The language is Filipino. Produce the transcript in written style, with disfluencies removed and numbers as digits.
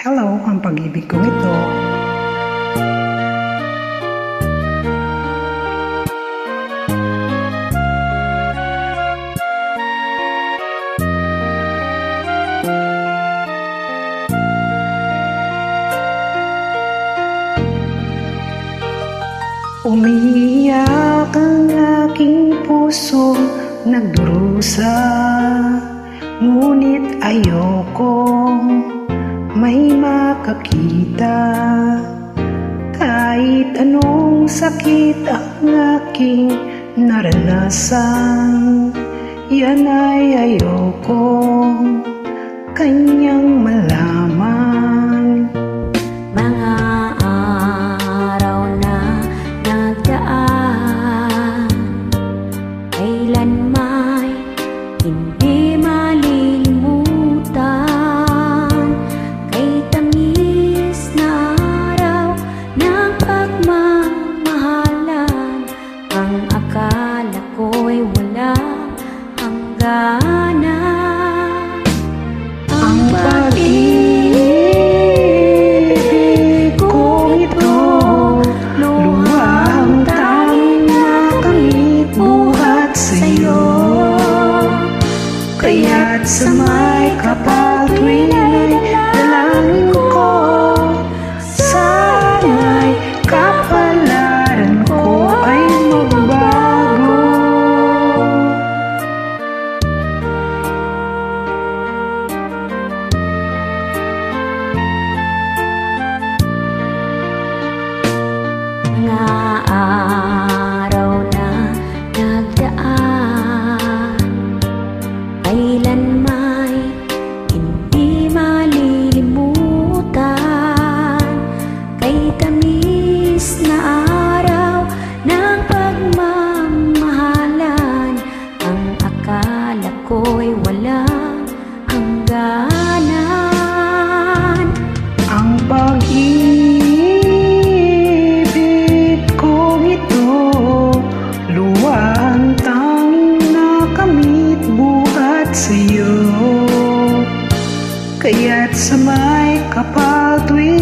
Hello, ang pag-ibig kong ito. Umiiyak ang aking puso, nagdurusa, ngunit ayokong may makakita. Kahit anong sakit ang aking naranasan, yan ay ayokong kanyang malaman. Mga araw na nagdaan, kailan may hindi malilimutan. Kay tamis na araw ng pagmamahalan, ang akala ko'y wala hangganan. Ang pag-ibig kong ito, luhang tanging nakamit buhat sa'yo. Kaya't sa may kapal tuwing dalangin ko, sana'y kapalaran ko ay magbago. Mga araw na nagdaan, kailan may hindi malilimutan. Kay tamis na araw ng pagmamahalan, ang akala ko'y walang hangganan. Ang pag-ibig kong ito, luwang tanging nakamit buhat sa'yo. Kaya't sa may kapal tuwing